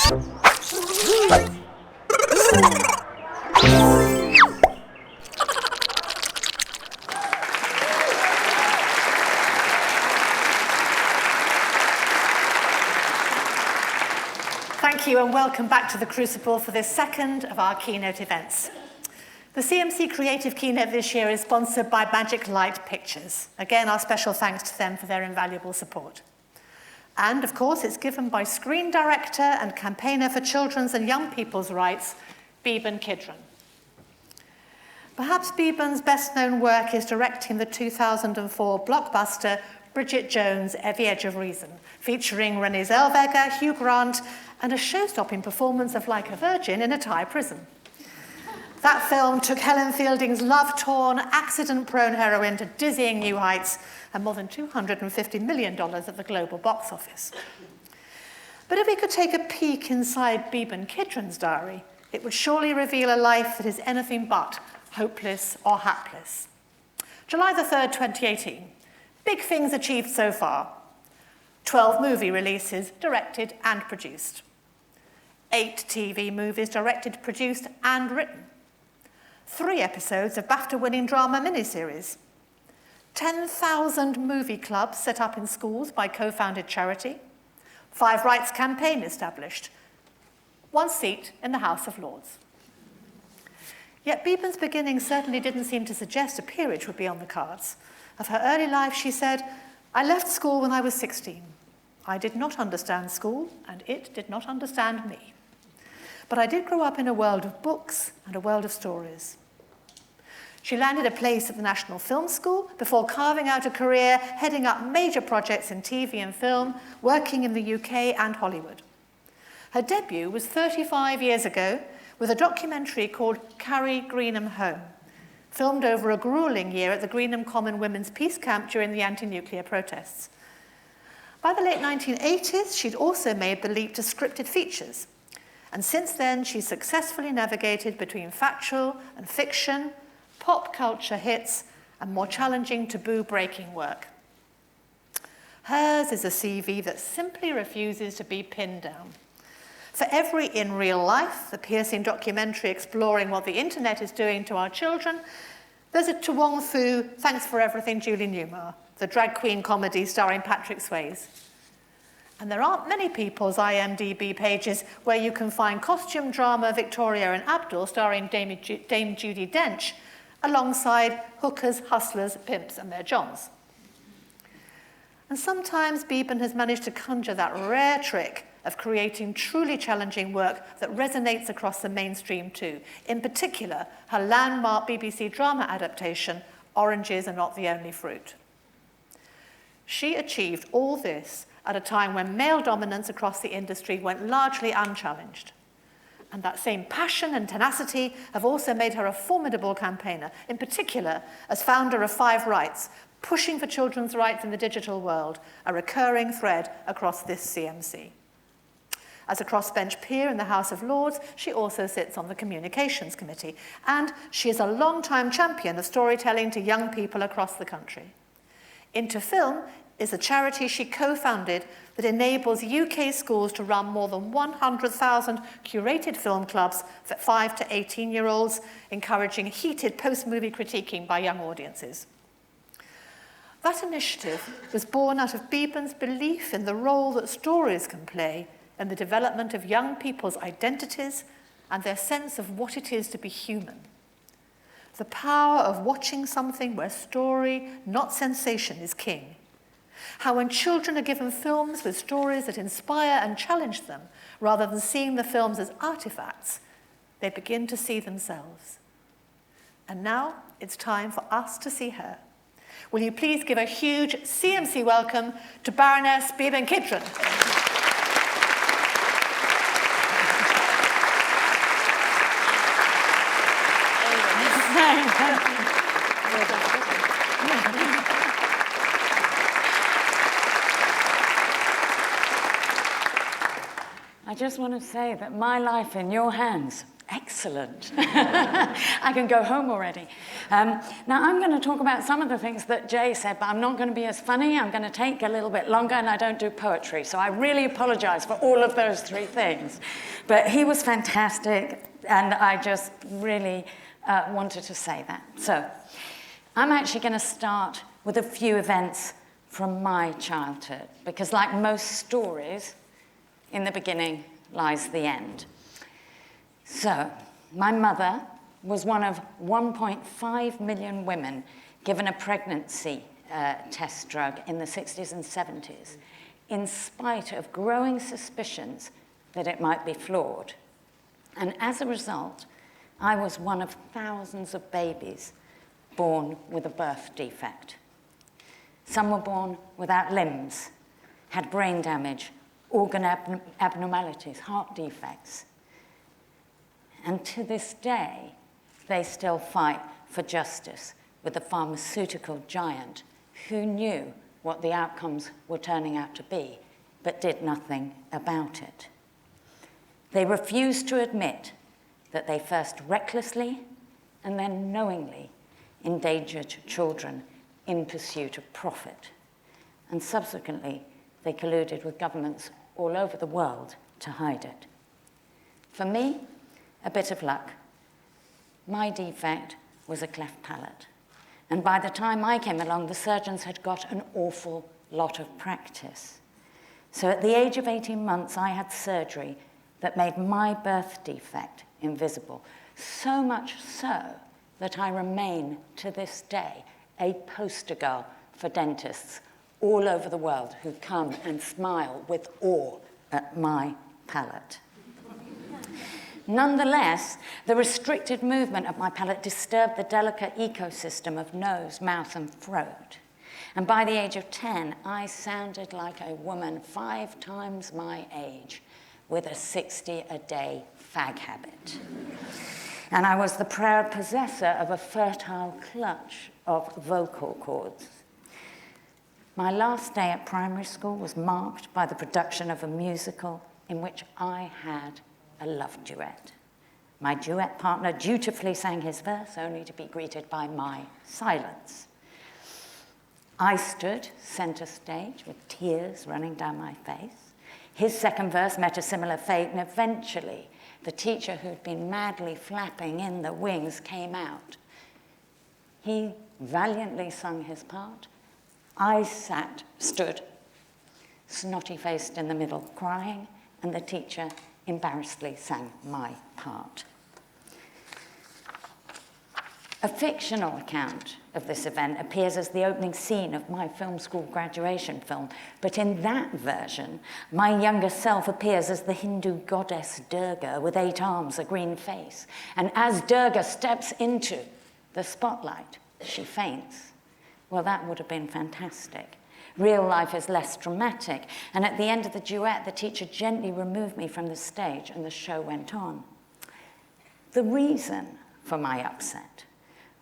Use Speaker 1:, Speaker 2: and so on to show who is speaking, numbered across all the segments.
Speaker 1: Thank you and welcome back to the Crucible for this second of our Keynote events. The CMC Creative Keynote this year is sponsored by Magic Light Pictures. Again, our special thanks to them for their invaluable support. And, of course, it's given by screen director and campaigner for children's and young people's rights, Beeban Kidron. Perhaps Beeban's best-known work is directing the 2004 blockbuster Bridget Jones, At the Edge of Reason, featuring Renée Zellweger, Hugh Grant, and a show-stopping performance of Like a Virgin in a Thai prison. That film took Helen Fielding's love-torn, accident-prone heroine to dizzying new heights and more than $250 million at the global box office. But if we could take a peek inside Beeban Kidron's diary, it would surely reveal a life that is anything but hopeless or hapless. July the 3rd, 2018. Big things achieved so far. 12 movie releases, directed and produced. 8 TV movies directed, produced and written. 3 episodes of BAFTA-winning drama miniseries. 10,000 movie clubs set up in schools by co-founded charity. 5 rights campaign established. 1 seat in the House of Lords. Yet Beeban's beginnings certainly didn't seem to suggest a peerage would be on the cards. Of her early life, she said, "I left school when I was 16. I did not understand school, and it did not understand me. But I did grow up in a world of books and a world of stories." She landed a place at the National Film School before carving out a career heading up major projects in TV and film, working in the UK and Hollywood. Her debut was 35 years ago with a documentary called Carry Greenham Home, filmed over a grueling year at the Greenham Common Women's Peace Camp during the anti-nuclear protests. By the late 1980s, she'd also made the leap to scripted features. And since then, she's successfully navigated between factual and fiction, pop culture hits, and more challenging taboo-breaking work. Hers is a CV that simply refuses to be pinned down. For every InRealLife, the piercing documentary exploring what the internet is doing to our children, there's a To Wong Fu, Thanks for Everything, Julie Newmar, the drag queen comedy starring Patrick Swayze. And there aren't many people's IMDb pages where you can find costume drama Victoria and Abdul starring Dame Judi Dench alongside hookers, hustlers, pimps and their johns. And sometimes Beeban has managed to conjure that rare trick of creating truly challenging work that resonates across the mainstream too. In particular, her landmark BBC drama adaptation, Oranges Are Not the Only Fruit. She achieved all this at a time when male dominance across the industry went largely unchallenged. And that same passion and tenacity have also made her a formidable campaigner, in particular as founder of 5 Rights, pushing for children's rights in the digital world, a recurring thread across this CMC. As a crossbench peer in the House of Lords, she also sits on the Communications Committee, and she is a long-time champion of storytelling to young people across the country. Into Film is a charity she co-founded that enables UK schools to run more than 100,000 curated film clubs for 5 to 18-year-olds, encouraging heated post-movie critiquing by young audiences. That initiative was born out of Beeban's belief in the role that stories can play in the development of young people's identities and their sense of what it is to be human. The power of watching something where story, not sensation, is king. How when children are given films with stories that inspire and challenge them, rather than seeing the films as artifacts, they begin to see themselves. And now it's time for us to see her. Will you please give a huge CMC welcome to Baroness Beeban Kidron.
Speaker 2: I just want to say that my life in your hands Excellent. I can go home already. Now, I'm going to talk about some of the things that Jay said, but I'm not going to be as funny. I'm going to take a little bit longer, and I don't do poetry. So I really apologize for all of those three things. But he was fantastic, and I just really wanted to say that. So I'm actually going to start with a few events from my childhood, because like most stories, in the beginning lies the end. So, my mother was one of 1.5 million women given a pregnancy test drug in the 60s and 70s, in spite of growing suspicions that it might be flawed. And as a result, I was one of thousands of babies born with a birth defect. Some were born without limbs, had brain damage, organ abnormalities, heart defects. And to this day, they still fight for justice with the pharmaceutical giant who knew what the outcomes were turning out to be, but did nothing about it. They refused to admit that they first recklessly and then knowingly endangered children in pursuit of profit. And subsequently, they colluded with governments all over the world to hide it. For me, a bit of luck. My defect was a cleft palate. And by the time I came along, the surgeons had got an awful lot of practice. So at the age of 18 months, I had surgery that made my birth defect invisible. So much so that I remain, to this day, a poster girl for dentists all over the world who come and smile with awe at my palate. Nonetheless, the restricted movement of my palate disturbed the delicate ecosystem of nose, mouth, and throat. And by the age of 10, I sounded like a woman 5 times my age with a 60-a-day fag habit. And I was the proud possessor of a fertile clutch of vocal cords. My last day at primary school was marked by the production of a musical in which I had a love duet. My duet partner dutifully sang his verse, only to be greeted by my silence. I stood center stage with tears running down my face. His second verse met a similar fate, and eventually the teacher who'd been madly flapping in the wings came out. He valiantly sung his part. I stood, snotty-faced in the middle, crying, and the teacher embarrassedly sang my part. A fictional account of this event appears as the opening scene of my film school graduation film, but in that version, my younger self appears as the Hindu goddess Durga with 8 arms, a green face. And as Durga steps into the spotlight, she faints. Well, that would have been fantastic. Real life is less dramatic, and at the end of the duet, the teacher gently removed me from the stage, and the show went on. The reason for my upset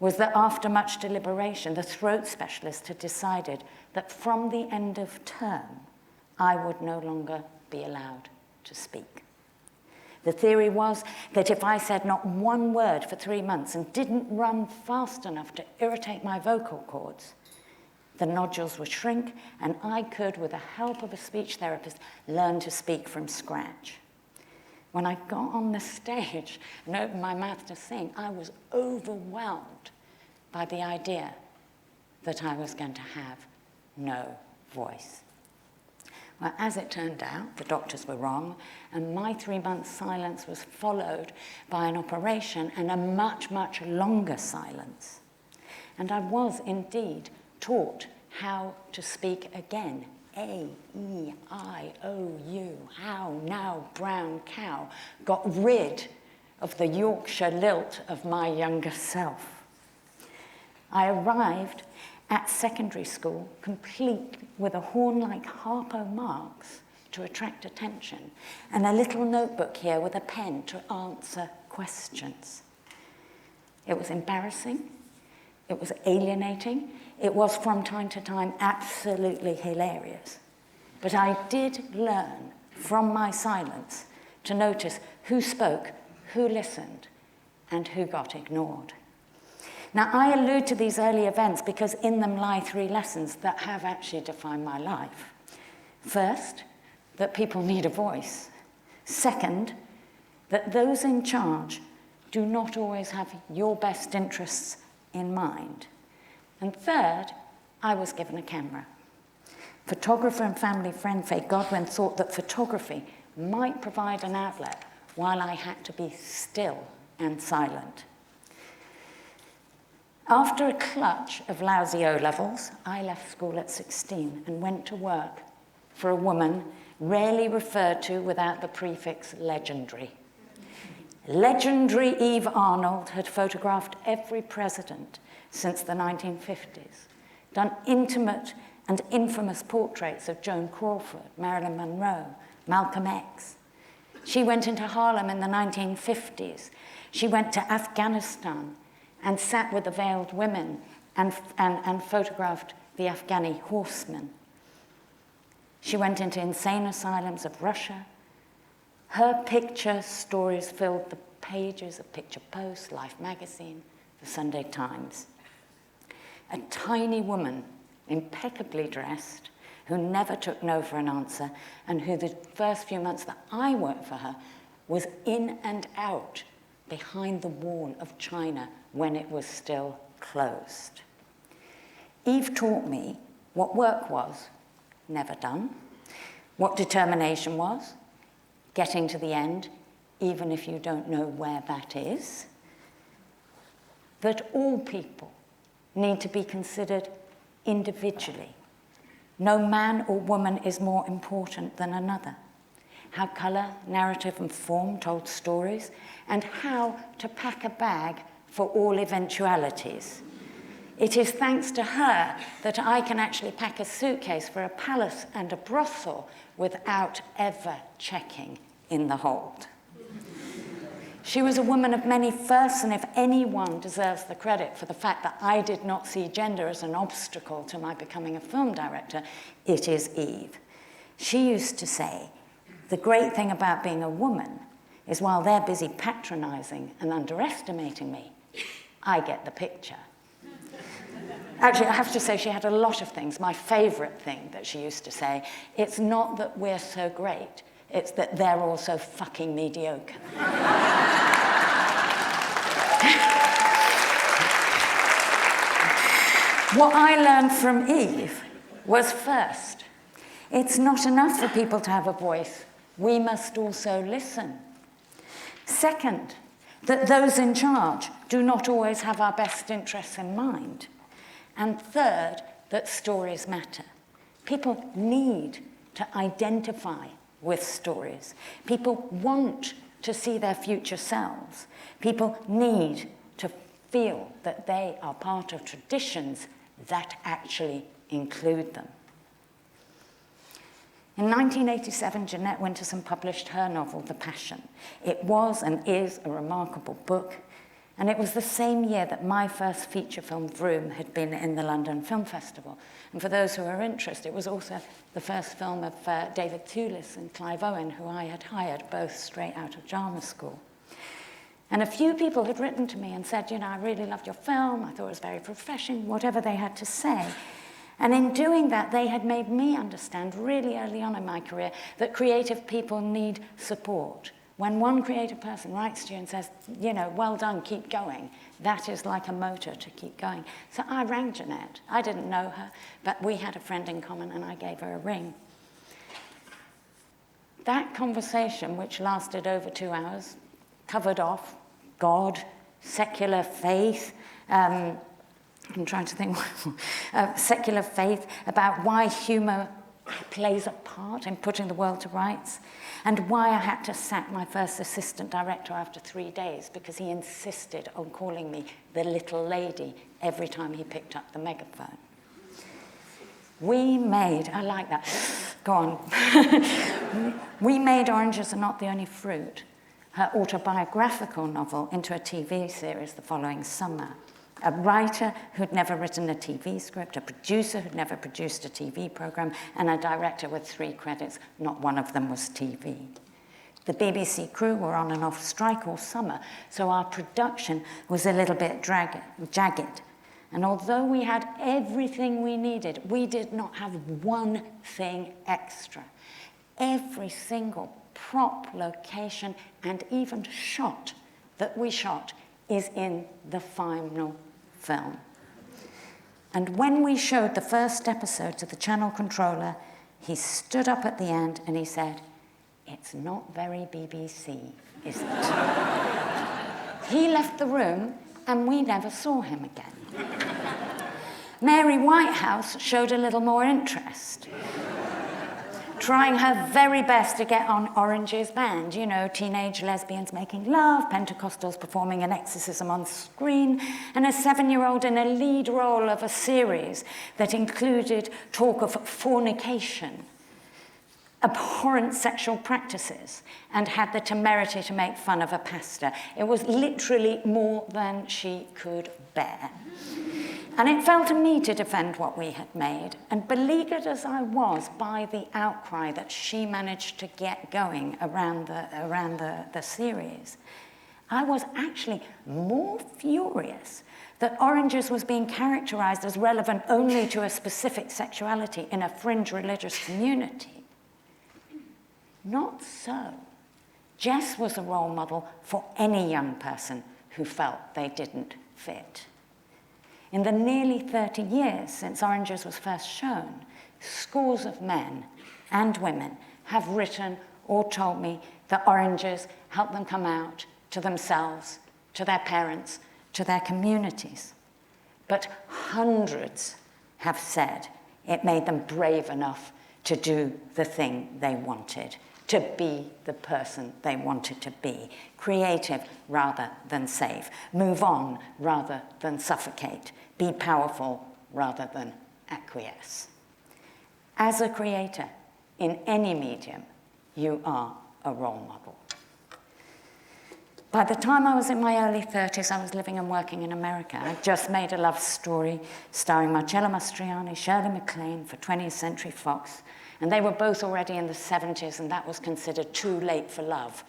Speaker 2: was that after much deliberation, the throat specialist had decided that from the end of term, I would no longer be allowed to speak. The theory was that if I said not one word for 3 months and didn't run fast enough to irritate my vocal cords, the nodules would shrink, and I could, with the help of a speech therapist, learn to speak from scratch. When I got on the stage and opened my mouth to sing, I was overwhelmed by the idea that I was going to have no voice. Well, as it turned out, the doctors were wrong, and my 3-month silence was followed by an operation and a much, much longer silence. And I was indeed taught how to speak again. A, E, I, O, U, how, now, brown cow. Got rid of the Yorkshire lilt of my younger self. I arrived at secondary school complete with a horn-like Harpo marks to attract attention and a little notebook here with a pen to answer questions. It was embarrassing. It was alienating. It was, from time to time, absolutely hilarious. But I did learn from my silence to notice who spoke, who listened, and who got ignored. Now, I allude to these early events because in them lie 3 lessons that have actually defined my life. First, that people need a voice. Second, that those in charge do not always have your best interests in mind. And third, I was given a camera. Photographer and family friend Faye Godwin thought that photography might provide an outlet while I had to be still and silent. After a clutch of lousy O-levels, I left school at 16 and went to work for a woman rarely referred to without the prefix legendary. Legendary Eve Arnold had photographed every president since the 1950s, done intimate and infamous portraits of Joan Crawford, Marilyn Monroe, Malcolm X. She went into Harlem in the 1950s. She went to Afghanistan and sat with the veiled women and photographed the Afghani horsemen. She went into insane asylums of Russia. Her picture stories filled the pages of Picture Post, Life magazine, the Sunday Times. A tiny woman, impeccably dressed, who never took no for an answer, and who the first few months that I worked for her was in and out behind the wall of China when it was still closed. Eve taught me what work was, never done, what determination was, getting to the end, even if you don't know where that is, that all people need to be considered individually. No man or woman is more important than another. How colour, narrative and form told stories, and how to pack a bag for all eventualities. It is thanks to her that I can actually pack a suitcase for a palace and a brothel without ever checking in the hold. She was a woman of many firsts, and if anyone deserves the credit for the fact that I did not see gender as an obstacle to my becoming a film director, it is Eve. She used to say, the great thing about being a woman is while they're busy patronising and underestimating me, I get the picture. Actually, I have to say she had a lot of things. My favourite thing that she used to say, it's not that we're so great, it's that they're all so fucking mediocre. What I learned from Eve was first, it's not enough for people to have a voice. We must also listen. Second, that those in charge do not always have our best interests in mind. And third, that stories matter. People need to identify with stories. People want to see their future selves. People need to feel that they are part of traditions that actually include them. In 1987, Jeanette Winterson published her novel, The Passion. It was and is a remarkable book, and it was the same year that my first feature film, Vroom, had been in the London Film Festival. And for those who are interested, it was also the first film of David Thewlis and Clive Owen, who I had hired, both straight out of drama school. And a few people had written to me and said, you know, I really loved your film, I thought it was very refreshing, whatever they had to say. And in doing that, they had made me understand really early on in my career that creative people need support. When one creative person writes to you and says, you know, well done, keep going, that is like a motor to keep going. So I rang Jeanette. I didn't know her, but we had a friend in common and I gave her a ring. That conversation, which lasted over 2 hours, covered off God, secular faith, I'm trying to think, secular faith, about why humour plays a part in putting the world to rights, and why I had to sack my first assistant director after 3 days because he insisted on calling me the little lady every time he picked up the megaphone. We made, I like that, go on. We made Oranges Are Not the Only Fruit, her autobiographical novel, into a TV series the following summer. A writer who'd never written a TV script, a producer who'd never produced a TV program, and a director with 3 credits, not one of them was TV. The BBC crew were on and off strike all summer, so our production was a little bit jagged. And although we had everything we needed, we did not have one thing extra. Every single prop, location, and even shot that we shot is in the final film. And when we showed the first episode to the channel controller, he stood up at the end and he said, "It's not very BBC, is it?" He left the room and we never saw him again. Mary Whitehouse showed a little more interest, trying her very best to get on Orange's band. You know, teenage lesbians making love, Pentecostals performing an exorcism on screen, and a 7-year-old in a lead role of a series that included talk of fornication, abhorrent sexual practices, and had the temerity to make fun of a pastor. It was literally more than she could bear. And it fell to me to defend what we had made, and beleaguered as I was by the outcry that she managed to get going around the series, I was actually more furious that Oranges was being characterized as relevant only to a specific sexuality in a fringe religious community. Not so. Jess was a role model for any young person who felt they didn't fit. In the nearly 30 years since Oranges was first shown, scores of men and women have written or told me that Oranges helped them come out to themselves, to their parents, to their communities. But hundreds have said it made them brave enough to do the thing they wanted, to be the person they wanted to be, creative rather than safe, move on rather than suffocate, be powerful rather than acquiesce. As a creator, in any medium, you are a role model. By the time I was in my early 30s, I was living and working in America. I'd just made a love story starring Marcello Mastroianni, Shirley MacLaine for 20th Century Fox, and they were both already in the 70s, and that was considered too late for love.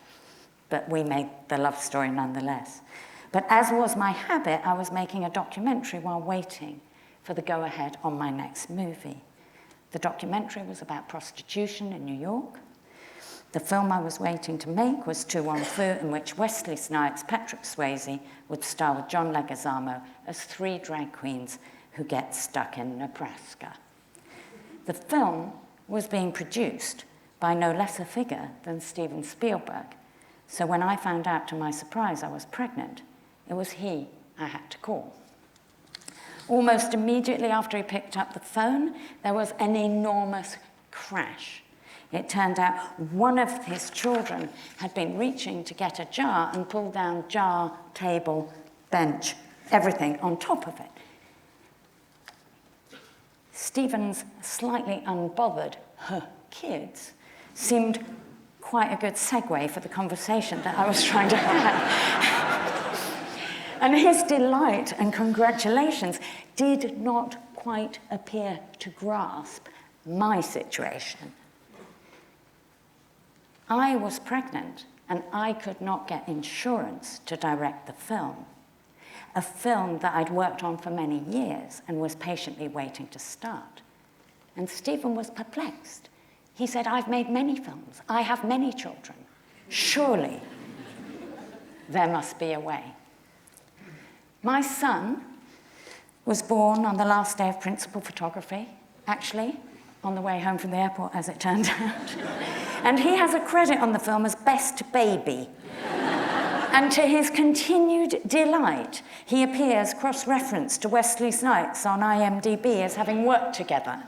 Speaker 2: But we made the love story nonetheless. But as was my habit, I was making a documentary while waiting for the go-ahead on my next movie. The documentary was about prostitution in New York. The film I was waiting to make was Tu Wong Fu, in which Wesley Snipes, Patrick Swayze would star with John Leguizamo as 3 drag queens who get stuck in Nebraska. The film was being produced by no less a figure than Steven Spielberg. So when I found out, to my surprise, I was pregnant, it was he I had to call. Almost immediately after he picked up the phone, there was an enormous crash. It turned out one of his children had been reaching to get a jar and pulled down jar, table, bench, everything on top of it. Stephen's slightly unbothered kids seemed quite a good segue for the conversation that I was trying to have. And his delight and congratulations did not quite appear to grasp my situation. I was pregnant and I could not get insurance to direct the film, a film that I'd worked on for many years and was patiently waiting to start. And Stephen was perplexed. He said, "I've made many films. I have many children. Surely there must be a way." My son was born on the last day of principal photography, actually, on the way home from the airport, as it turned out. And he has a credit on the film as best baby. And to his continued delight, he appears cross-referenced to Wesley Snipes on IMDb as having worked together.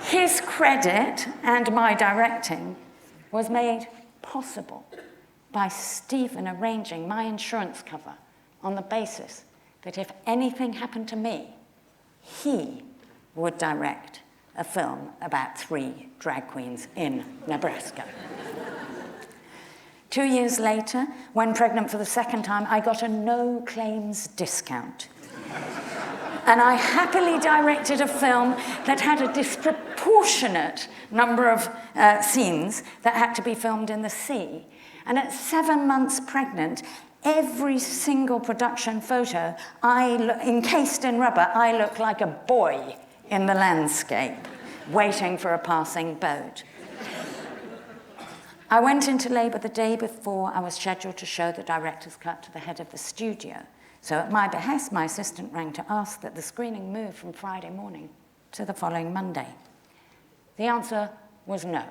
Speaker 2: His credit and my directing was made possible by Stephen arranging my insurance cover on the basis that if anything happened to me, he would direct a film about 3 drag queens in Nebraska. 2 years later, when pregnant for the second time, I got a no-claims discount. And I happily directed a film that had a disproportionate proportionate number of scenes that had to be filmed in the sea. And at 7 months pregnant, every single production photo, encased in rubber, I look like a boy in the landscape, waiting for a passing boat. I went into labour the day before I was scheduled to show the director's cut to the head of the studio. So at my behest, my assistant rang to ask that the screening move from Friday morning to the following Monday. The answer was no.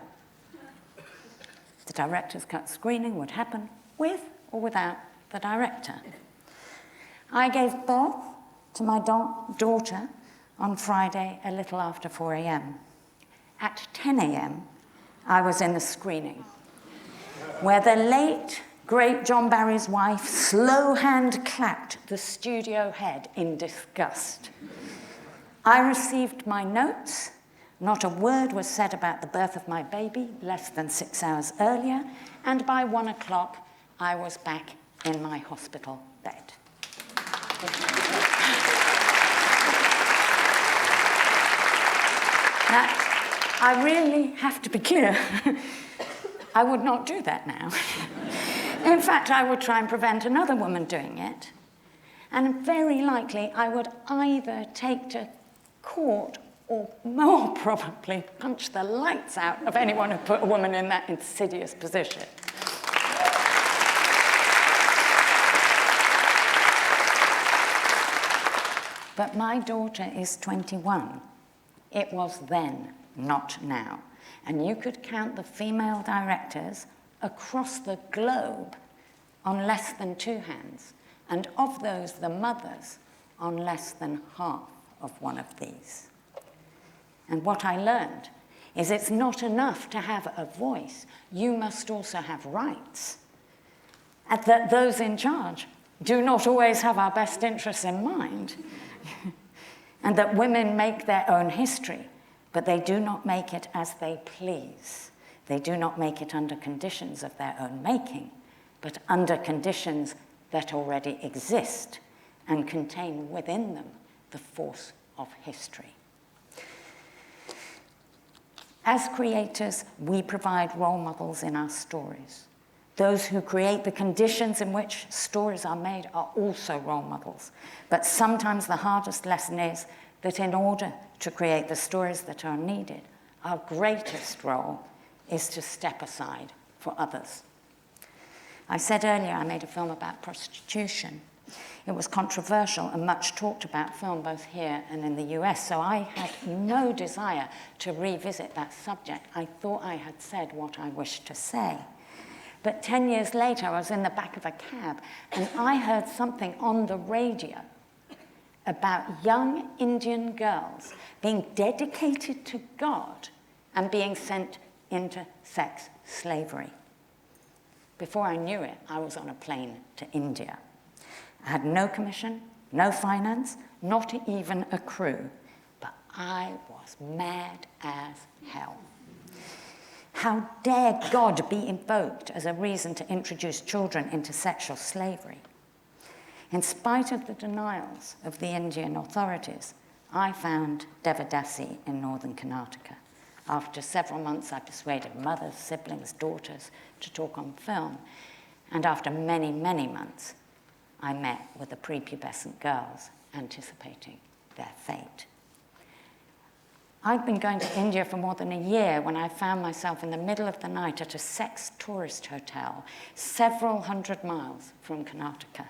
Speaker 2: The director's cut screening would happen with or without the director. I gave birth to my daughter on Friday a little after 4 a.m. At 10 a.m., I was in the screening, where the late, great John Barry's wife slow hand clapped the studio head in disgust. I received my notes. Not a word was said about the birth of my baby less than 6 hours earlier, and by 1 o'clock, I was back in my hospital bed. Now, I really have to be clear. I would not do that now. In fact, I would try and prevent another woman doing it. And very likely, I would either take to court or more probably punch the lights out of anyone who put a woman in that insidious position. But my daughter is 21. It was then, not now. And you could count the female directors across the globe on less than 2 hands. And of those, the mothers on less than half of one of these. And what I learned is it's not enough to have a voice. You must also have rights. And that those in charge do not always have our best interests in mind. And that women make their own history, but they do not make it as they please. They do not make it under conditions of their own making, but under conditions that already exist and contain within them the force of history. As creators, we provide role models in our stories. Those who create the conditions in which stories are made are also role models. But sometimes the hardest lesson is that in order to create the stories that are needed, our greatest role is to step aside for others. I said earlier I made a film about prostitution. It was controversial and much talked about film both here and in the US, so I had no desire to revisit that subject. I thought I had said what I wished to say. But 10 years later, I was in the back of a cab, and I heard something on the radio about young Indian girls being dedicated to God and being sent into sex slavery. Before I knew it, I was on a plane to India. I had no commission, no finance, not even a crew, but I was mad as hell. How dare God be invoked as a reason to introduce children into sexual slavery? In spite of the denials of the Indian authorities, I found Devadasi in northern Karnataka. After several months, I persuaded mothers, siblings, daughters to talk on film. And after many, many months, I met with the prepubescent girls, anticipating their fate. I'd been going to India for more than a year when I found myself in the middle of the night at a sex tourist hotel, several hundred miles from Karnataka.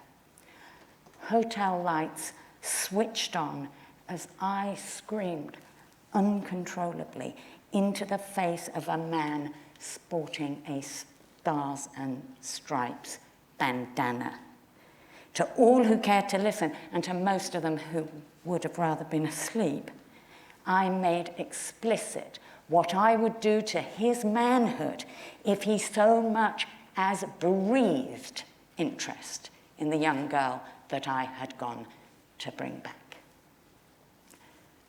Speaker 2: Hotel lights switched on as I screamed uncontrollably into the face of a man sporting a stars and stripes bandana. To all who cared to listen, and to most of them who would have rather been asleep, I made explicit what I would do to his manhood if he so much as breathed interest in the young girl that I had gone to bring back.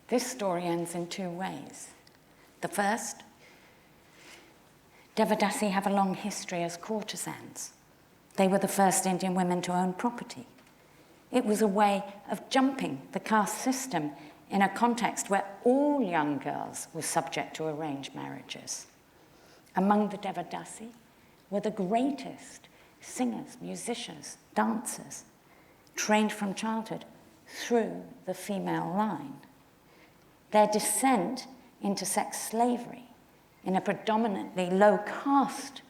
Speaker 2: This story ends in 2 ways. The first, Devadasi have a long history as courtesans. They were the first Indian women to own property. It was a way of jumping the caste system in a context where all young girls were subject to arranged marriages. Among the Devadasi were the greatest singers, musicians, dancers, trained from childhood through the female line. Their descent into sex slavery in a predominantly low-caste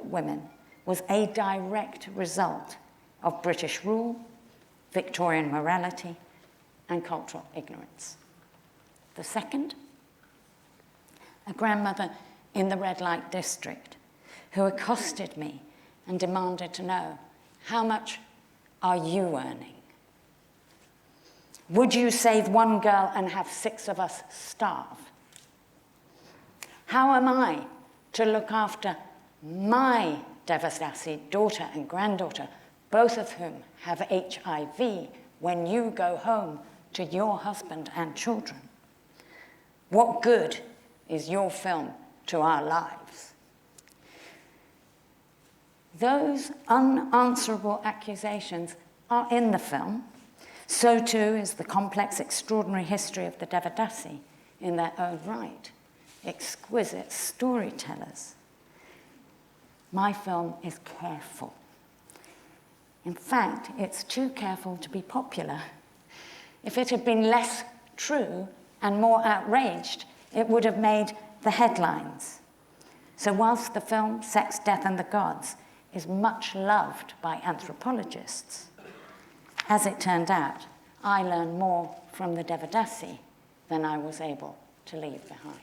Speaker 2: women was a direct result of British rule, Victorian morality, and cultural ignorance. The second, a grandmother in the red light district who accosted me and demanded to know, how much are you earning? Would you save one girl and have 6 of us starve? How am I to look after my Devadasi daughter and granddaughter, both of whom have HIV, when you go home to your husband and children? What good is your film to our lives? Those unanswerable accusations are in the film. So too is the complex, extraordinary history of the Devadasi in their own right. Exquisite storytellers. My film is careful. In fact, it's too careful to be popular. If it had been less true and more outraged, it would have made the headlines. So whilst the film Sex, Death and the Gods is much loved by anthropologists, as it turned out, I learned more from the Devadasi than I was able to leave behind.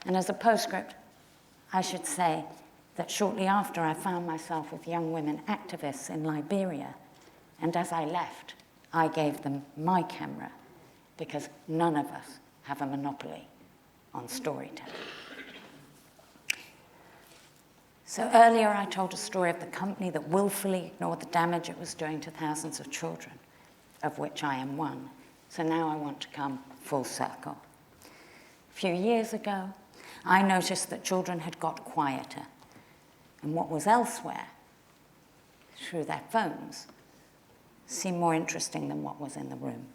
Speaker 2: And as a postscript, I should say that shortly after I found myself with young women activists in Liberia, and as I left, I gave them my camera, because none of us have a monopoly on storytelling. So earlier I told a story of the company that willfully ignored the damage it was doing to thousands of children, of which I am one. So now I want to come full circle. A few years ago, I noticed that children had got quieter, and what was elsewhere, through their phones, seemed more interesting than what was in the room.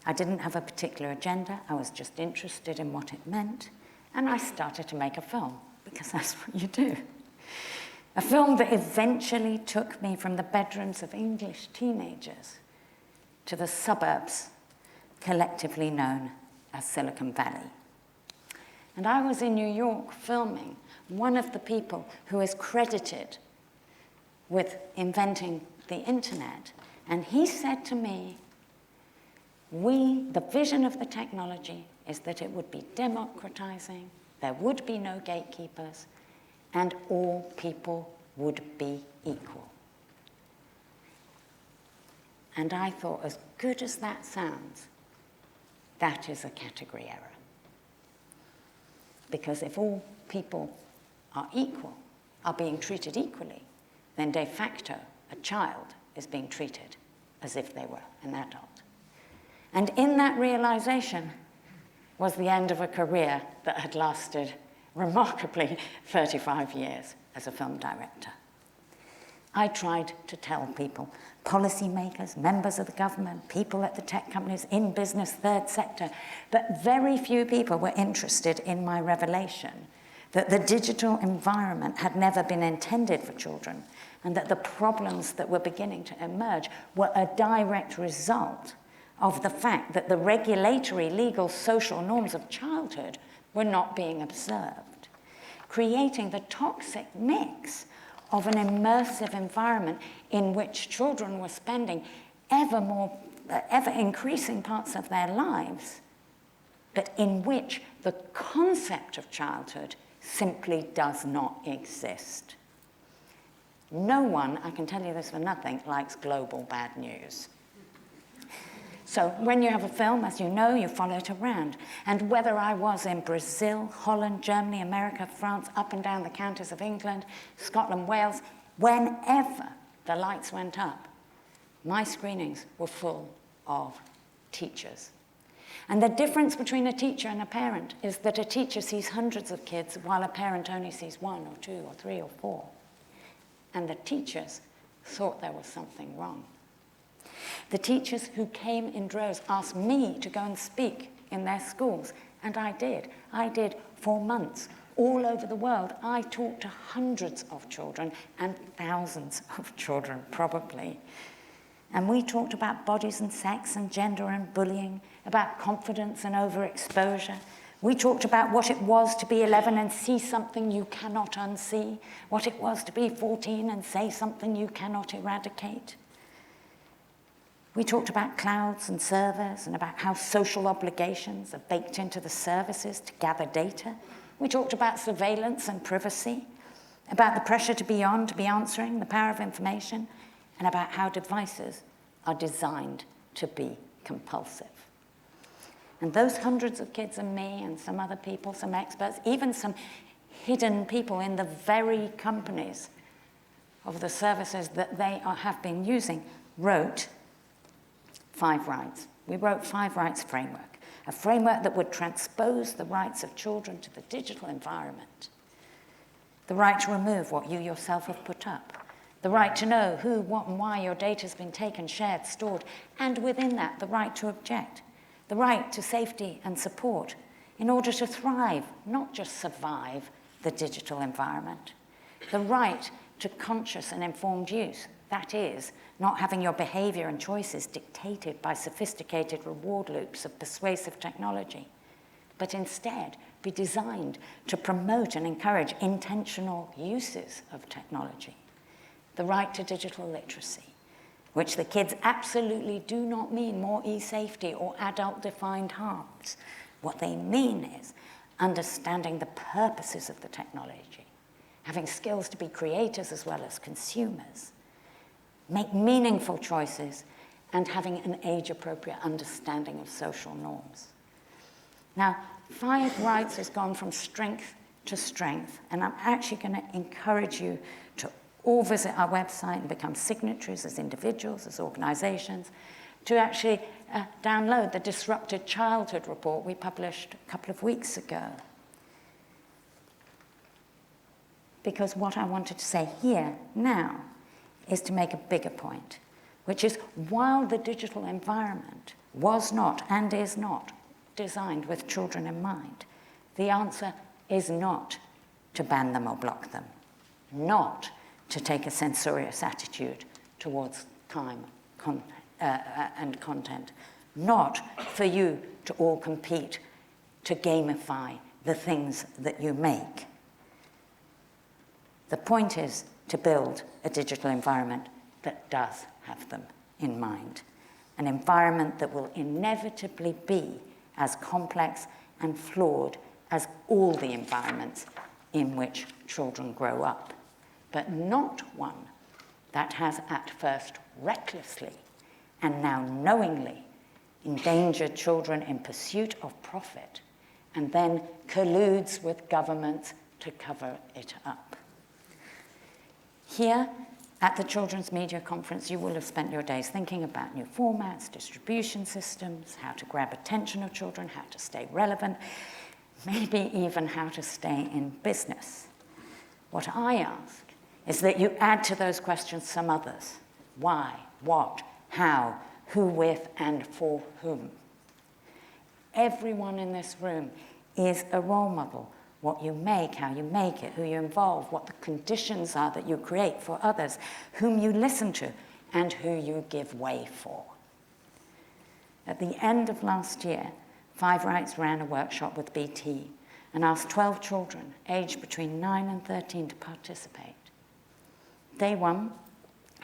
Speaker 2: I didn't have a particular agenda, I was just interested in what it meant, and I started to make a film, because that's what you do. A film that eventually took me from the bedrooms of English teenagers to the suburbs collectively known as Silicon Valley. And I was in New York filming one of the people who is credited with inventing the internet. And he said to me, the vision of the technology is that it would be democratizing, there would be no gatekeepers, and all people would be equal. And I thought, as good as that sounds, that is a category error. Because if all people are equal, are being treated equally, then de facto, a child is being treated as if they were an adult. And in that realization was the end of a career that had lasted remarkably 35 years as a film director. I tried to tell people, policymakers, members of the government, people at the tech companies, in business, third sector, but very few people were interested in my revelation that the digital environment had never been intended for children, and that the problems that were beginning to emerge were a direct result of the fact that the regulatory, legal, social norms of childhood were not being observed, creating the toxic mix of an immersive environment in which children were spending ever increasing parts of their lives, but in which the concept of childhood simply does not exist. No one, I can tell you this for nothing, likes global bad news. So when you have a film, as you know, you follow it around. And whether I was in Brazil, Holland, Germany, America, France, up and down the counties of England, Scotland, Wales, whenever the lights went up, my screenings were full of teachers. And the difference between a teacher and a parent is that a teacher sees hundreds of kids while a parent only sees 1 or 2 or 3 or 4. And the teachers thought there was something wrong. The teachers who came in droves asked me to go and speak in their schools, and I did. I did for months. All over the world, I talked to hundreds of children and thousands of children, probably. And we talked about bodies and sex and gender and bullying, about confidence and overexposure. We talked about what it was to be 11 and see something you cannot unsee, what it was to be 14 and say something you cannot eradicate. We talked about clouds and servers and about how social obligations are baked into the services to gather data. We talked about surveillance and privacy, about the pressure to be on, to be answering, the power of information, and about how devices are designed to be compulsive. And those hundreds of kids and me and some other people, some experts, even some hidden people in the very companies of the services that they have been using, wrote 5 rights. We wrote 5 rights framework. A framework that would transpose the rights of children to the digital environment. The right to remove what you yourself have put up. The right to know who, what, and why your data has been taken, shared, stored. And within that, the right to object. The right to safety and support in order to thrive, not just survive, the digital environment. The right to conscious and informed use. That is, not having your behavior and choices dictated by sophisticated reward loops of persuasive technology, but instead be designed to promote and encourage intentional uses of technology. The right to digital literacy, which the kids absolutely do not mean more e-safety or adult-defined harms. What they mean is understanding the purposes of the technology, having skills to be creators as well as consumers, make meaningful choices, and having an age-appropriate understanding of social norms. Now, 5 rights has gone from strength to strength, and I'm actually going to encourage you to all visit our website and become signatories as individuals, as organizations, to actually download the Disrupted Childhood report we published a couple of weeks ago. Because what I wanted to say here now is to make a bigger point, which is while the digital environment was not and is not designed with children in mind, the answer is not to ban them or block them, not to take a censorious attitude towards time and content, not for you to all compete to gamify the things that you make. The point is to build a digital environment that does have them in mind, an environment that will inevitably be as complex and flawed as all the environments in which children grow up, but not one that has at first recklessly and now knowingly endangered children in pursuit of profit and then colludes with governments to cover it up. Here at the Children's Media Conference, you will have spent your days thinking about new formats, distribution systems, how to grab attention of children, how to stay relevant, maybe even how to stay in business. What I ask is that you add to those questions some others. Why, what, how, who with, and for whom. Everyone in this room is a role model. What you make, how you make it, who you involve, what the conditions are that you create for others, whom you listen to, and who you give way for. At the end of last year, 5 Rights ran a workshop with BT and asked 12 children aged between 9 and 13 to participate. Day 1,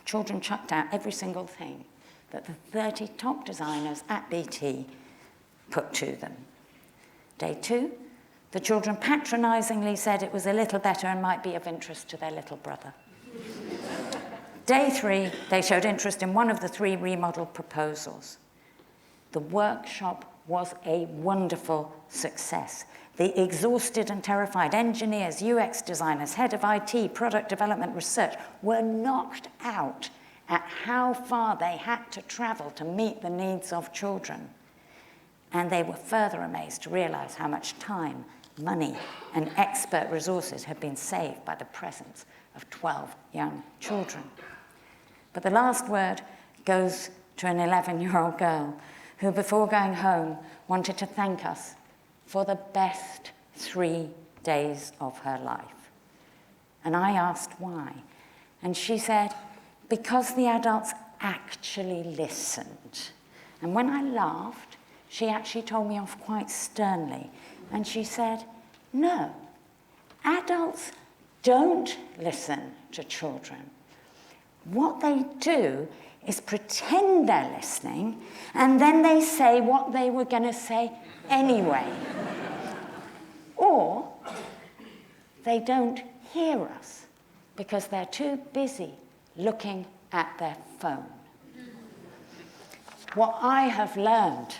Speaker 2: children chucked out every single thing that the 30 top designers at BT put to them. Day 2, the children patronizingly said it was a little better and might be of interest to their little brother. Day 3, they showed interest in one of the 3 remodeled proposals. The workshop was a wonderful success. The exhausted and terrified engineers, UX designers, head of IT, product development research were knocked out at how far they had to travel to meet the needs of children. And they were further amazed to realize how much time, money, and expert resources had been saved by the presence of 12 young children. But the last word goes to an 11-year-old girl who, before going home, wanted to thank us for the best 3 days of her life. And I asked why. And she said, because the adults actually listened. And when I laughed, she actually told me off quite sternly. And she said, no, adults don't listen to children. What they do is pretend they're listening, and then they say what they were going to say anyway. Or they don't hear us because they're too busy looking at their phone. What I have learned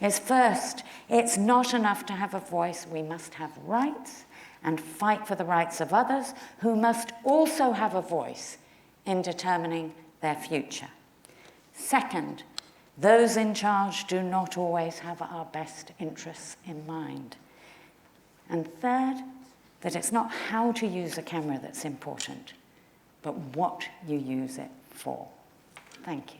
Speaker 2: is, first, it's not enough to have a voice. We must have rights and fight for the rights of others who must also have a voice in determining their future. Second, those in charge do not always have our best interests in mind. And third, that it's not how to use a camera that's important, but what you use it for. Thank you.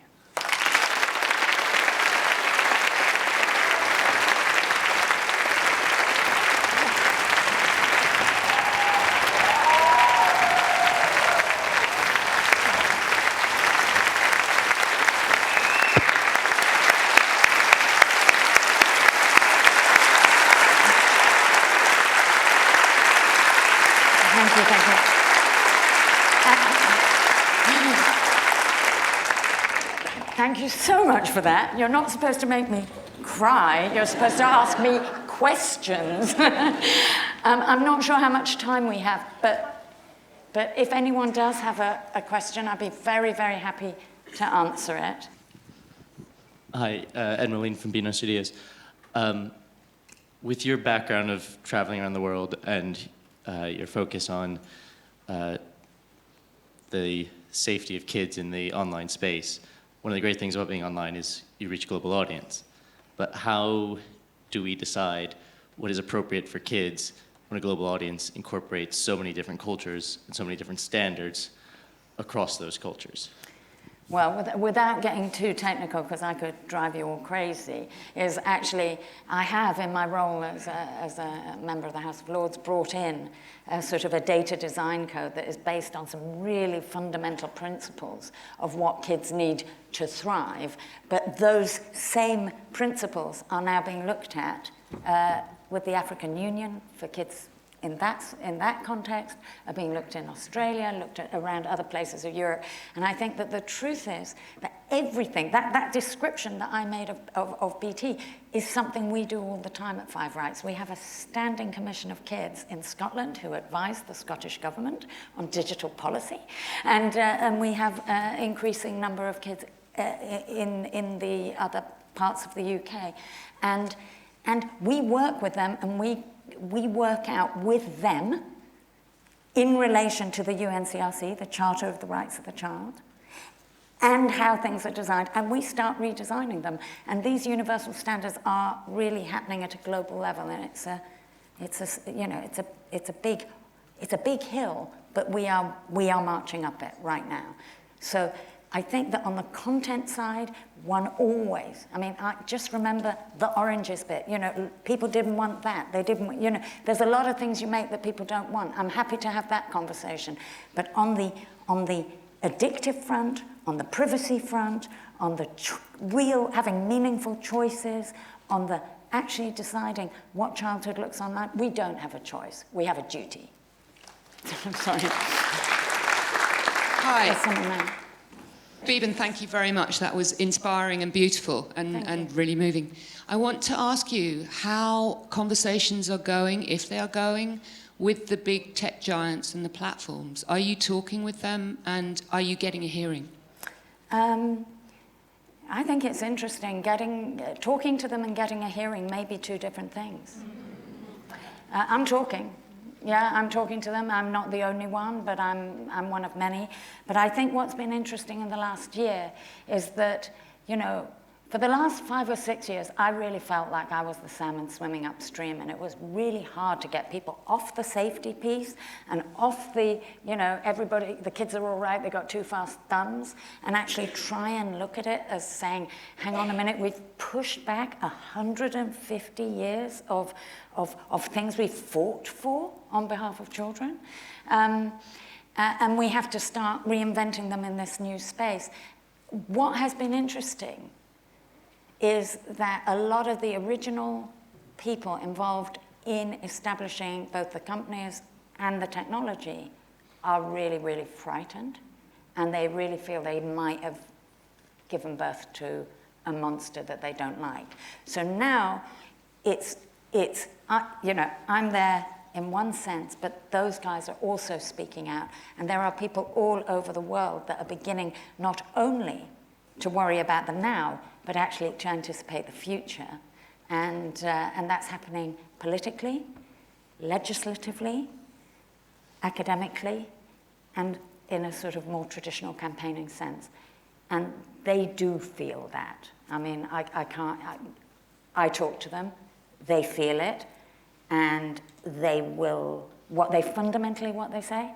Speaker 2: Thank you so much for that. You're not supposed to make me cry. You're supposed to ask me questions. I'm not sure how much time we have, but if anyone does have a question, I'd be very, very happy to answer it.
Speaker 3: Hi, Ed Moline from Beeban Studios. With your background of traveling around the world and your focus on the safety of kids in the online space, one of the great things about being online is you reach a global audience. But how do we decide what is appropriate for kids when a global audience incorporates so many different cultures and so many different standards across those cultures?
Speaker 2: Well, without getting too technical, because I could drive you all crazy, is actually, I have, in my role as a member of the House of Lords, brought in a sort of a data design code that is based on some really fundamental principles of what kids need to thrive. But those same principles are now being looked at with the African Union for kids in that context, are being looked in Australia, looked at around other places of Europe. And I think that the truth is that everything, that description that I made of BT is something we do all the time at Five Rights. We have a standing commission of kids in Scotland who advise the Scottish government on digital policy. And we have an increasing number of kids in the other parts of the UK. And we work with them, and we work out with them in relation to the UNCRC, the Charter of the Rights of the Child, and how things are designed, and we start redesigning them. And these universal standards are really happening at a global level, and it's a big hill, but we are marching up it right now. So I think that on the content side, one always, I just remember the oranges bit, people didn't want that. They didn't, there's a lot of things you make that people don't want. I'm happy to have that conversation. But on the addictive front, on the privacy front, on the having meaningful choices, on the actually deciding what childhood looks online, we don't have a choice. We have a duty. I'm sorry.
Speaker 4: Hi. Beeban, thank you very much. That was inspiring and beautiful and really moving. I want to ask you how conversations are going, if they are going, with the big tech giants and the platforms. Are you talking with them, and are you getting a hearing?
Speaker 2: I think it's interesting. Talking to them and getting a hearing may be two different things. I'm talking. Yeah, I'm talking to them. I'm not the only one, but I'm one of many. But I think what's been interesting in the last year is that, For the last 5 or 6 years, I really felt like I was the salmon swimming upstream, and it was really hard to get people off the safety piece and off the, everybody, the kids are all right, they got too fast thumbs, and actually try and look at it as saying, hang on a minute, we've pushed back 150 years of things we fought for on behalf of children. And we have to start reinventing them in this new space. What has been interesting is that a lot of the original people involved in establishing both the companies and the technology are really, really frightened, and they really feel they might have given birth to a monster that they don't like. So now I'm there in one sense, but those guys are also speaking out, and there are people all over the world that are beginning not only to worry about the now, but actually to anticipate the future. And that's happening politically, legislatively, academically, and in a sort of more traditional campaigning sense. And they do feel that. I mean, I talk to them, they feel it, and they will, what they say,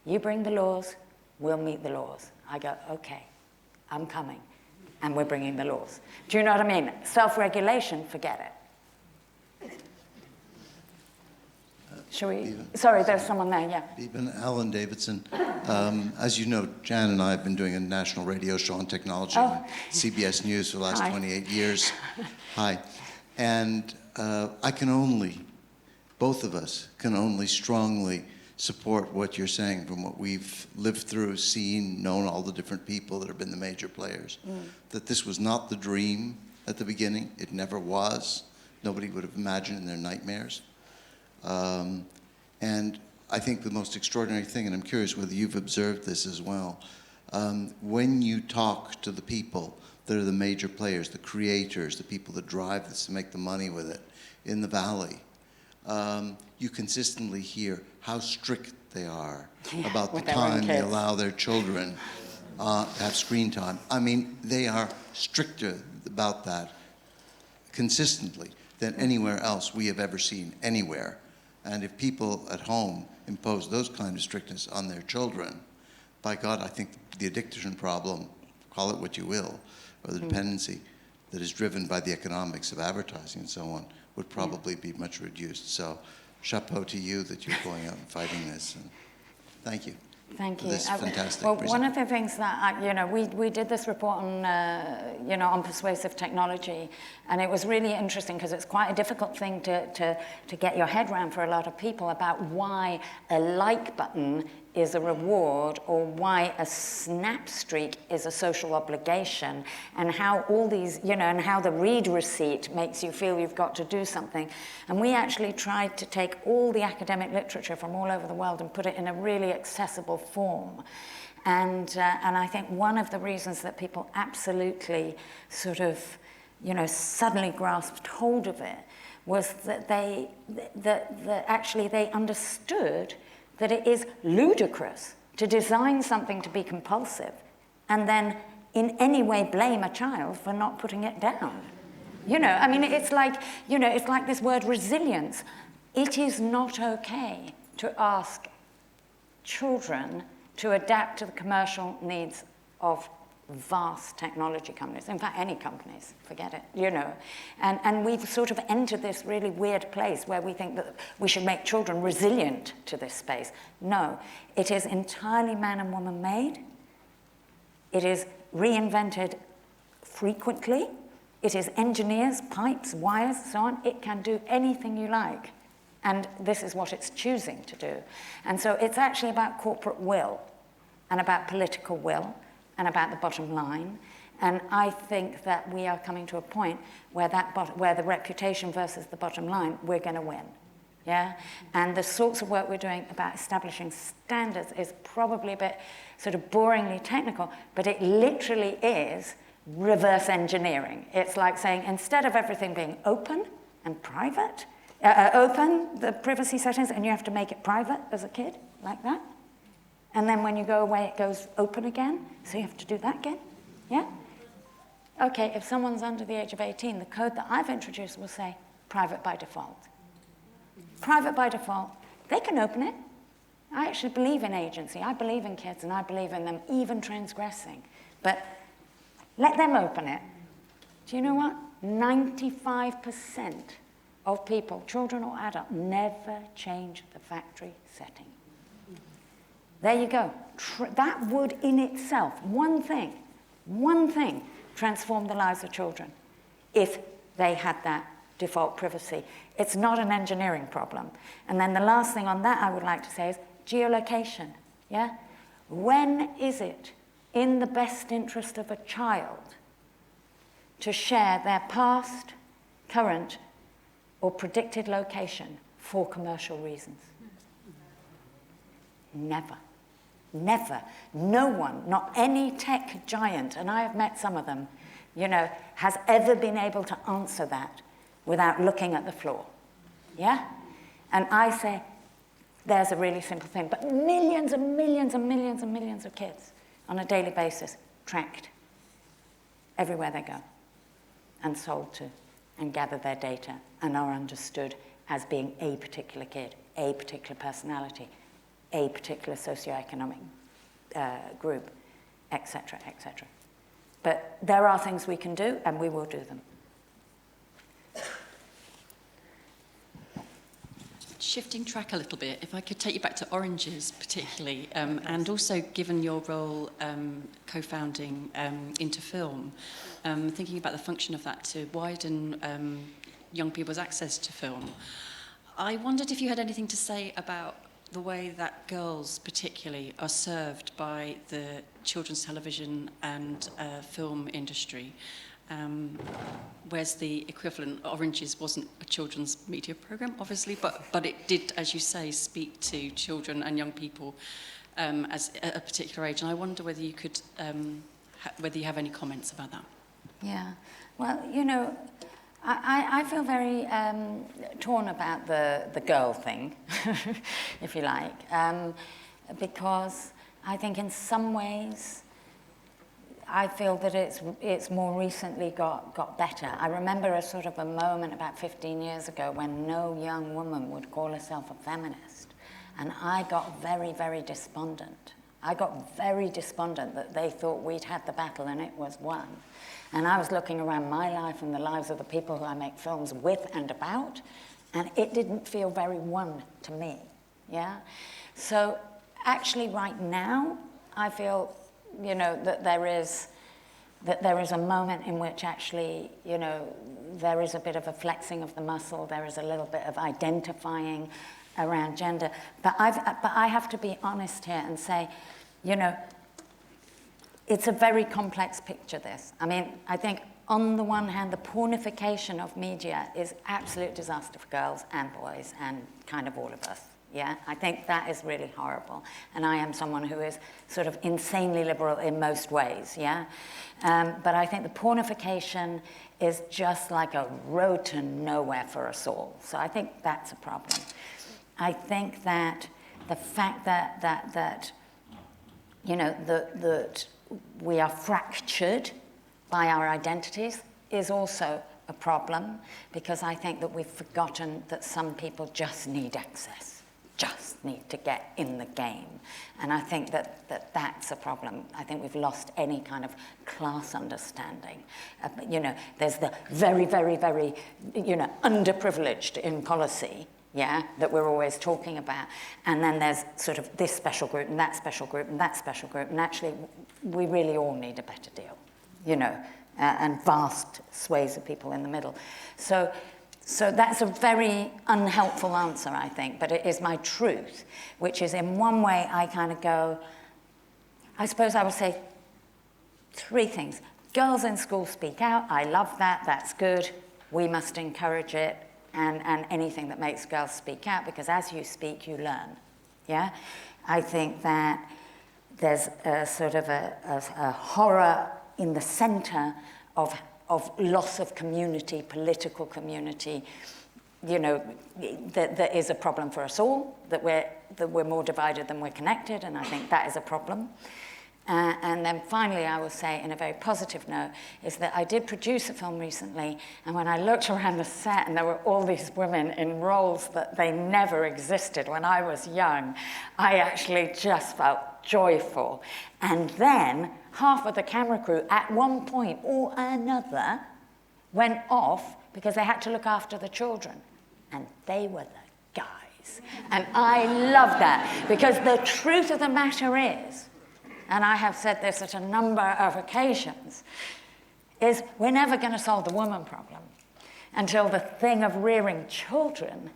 Speaker 2: you bring the laws, we'll meet the laws. I go, okay, I'm coming. And we're bringing the laws. Do you know what I mean? Self-regulation, forget it. Shall we? Sorry, there's someone there, yeah.
Speaker 5: Beeban, Alan Davidson. As you know, Jan and I have been doing a national radio show on technology on CBS News for the last 28 years. Hi. And both of us can only strongly support what you're saying from what we've lived through, seen, known all the different people that have been the major players. That this was not the dream at the beginning. It never was. Nobody would have imagined in their nightmares. And I think the most extraordinary thing, and I'm curious whether you've observed this as well, when you talk to the people that are the major players, the creators, the people that drive this to make the money with it in the Valley, you consistently hear how strict they are about the time they allow their children to have screen time. I mean, they are stricter about that consistently than anywhere else we have ever seen anywhere. And if people at home impose those kind of strictness on their children, by God, I think the addiction problem, call it what you will, or the dependency that is driven by the economics of advertising and so on, would probably be much reduced. So chapeau to you that you're going out and fighting this. And thank you.
Speaker 2: Thank you.
Speaker 5: This fantastic
Speaker 2: well, one of the things that, we did this report on, on persuasive technology, and it was really interesting because it's quite a difficult thing to get your head around for a lot of people about why a like button is a reward or why a snap streak is a social obligation, and how all these, and how the read receipt makes you feel you've got to do something. And we actually tried to take all the academic literature from all over the world and put it in a really accessible form. And I think one of the reasons that people absolutely sort of, suddenly grasped hold of it was that actually they understood that it is ludicrous to design something to be compulsive and then in any way blame a child for not putting it down. It's like this word resilience. It is not okay to ask children to adapt to the commercial needs of vast technology companies, in fact, any companies, forget it, And we've sort of entered this really weird place where we think that we should make children resilient to this space. No, it is entirely man and woman made. It is reinvented frequently. It is engineers, pipes, wires, so on. It can do anything you like. And this is what it's choosing to do. And so it's actually about corporate will and about political will and about the bottom line. And I think that we are coming to a point where where the reputation versus the bottom line, we're going to win. Yeah? And the sorts of work we're doing about establishing standards is probably a bit sort of boringly technical, but it literally is reverse engineering. It's like saying, instead of everything being open and private, open, the privacy settings, and you have to make it private as a kid, like that. And then when you go away, it goes open again, so you have to do that again, yeah? okay, if someone's under the age of 18, the code that I've introduced will say private by default. Private by default. They can open it. I actually believe in agency. I believe in kids, and I believe in them even transgressing. But let them open it. Do you know what? 95% of people, children or adults, never change the factory setting. There you go. That would in itself, one thing, transform the lives of children if they had that default privacy. It's not an engineering problem. And then the last thing on that I would like to say is geolocation. Yeah? When is it in the best interest of a child to share their past, current, or predicted location for commercial reasons? Never. Never. No one, not any tech giant, and I have met some of them, has ever been able to answer that without looking at the floor. Yeah? And I say, there's a really simple thing. But millions and millions and millions and millions of kids on a daily basis tracked everywhere they go and sold to and gather their data and are understood as being a particular kid, a particular personality, a particular socioeconomic group, etc., etc. But there are things we can do, and we will do them.
Speaker 6: Shifting track a little bit, if I could take you back to Oranges particularly, and also given your role co-founding Into Film, thinking about the function of that to widen young people's access to film, I wondered if you had anything to say about the way that girls particularly are served by the children's television and film industry. Whereas the equivalent, Oranges wasn't a children's media program, obviously, but it did, as you say, speak to children and young people as at a particular age. And I wonder whether you could, whether you have any comments about that.
Speaker 2: Yeah, well, I feel very torn about the girl thing, if you like, because I think in some ways I feel that it's more recently got better. I remember a sort of a moment about 15 years ago when no young woman would call herself a feminist, and I got very, very despondent. I got very despondent that they thought we'd had the battle and it was won. And I was looking around my life and the lives of the people who I make films with and about, and it didn't feel very won to me, yeah? So actually right now, I feel, that there is a moment in which actually, there is a bit of a flexing of the muscle, there is a little bit of identifying around gender. But I have to be honest here and say, it's a very complex picture, this. I mean, I think on the one hand, the pornification of media is absolute disaster for girls and boys and kind of all of us, yeah? I think that is really horrible. And I am someone who is sort of insanely liberal in most ways, yeah? But I think the pornification is just like a road to nowhere for us all. So I think that's a problem. I think that the fact that we are fractured by our identities is also a problem, because I think that we've forgotten that some people just need access, just need to get in the game. And I think that's a problem. I think we've lost any kind of class understanding. There's the very, very, very, underprivileged in policy, yeah, that we're always talking about. And then there's sort of this special group and that special group and that special group. And actually, we really all need a better deal, and vast swathes of people in the middle. So that's a very unhelpful answer, I think, but it is my truth, which is in one way I kind of go, I suppose I would say three things. Girls in school speak out. I love that. That's good. We must encourage it. And anything that makes girls speak out, because as you speak, you learn, yeah? I think that there's a sort of a horror in the center of loss of community, political community, that is a problem for us all, that we're more divided than we're connected, and I think that is a problem. And then finally, I will say, in a very positive note, is that I did produce a film recently, and when I looked around the set and there were all these women in roles that they never existed when I was young, I actually just felt joyful. And then half of the camera crew at one point or another went off because they had to look after the children. And they were the guys. And I love that, because the truth of the matter is, and I have said this at a number of occasions, is we're never going to solve the woman problem until the thing of rearing children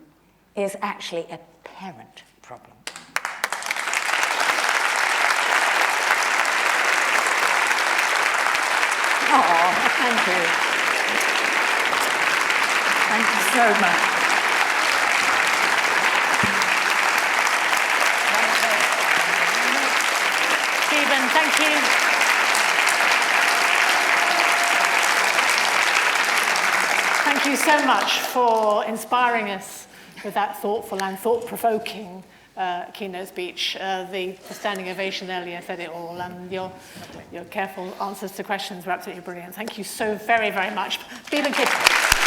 Speaker 2: is actually a parent problem. Oh, thank you. Thank you so much.
Speaker 1: Beeban, thank you. Thank you so much for inspiring us with that thoughtful and thought-provoking keynote speech. The standing ovation earlier said it all, and your careful answers to questions were absolutely brilliant. Thank you so very, very much. Beeban Kidron.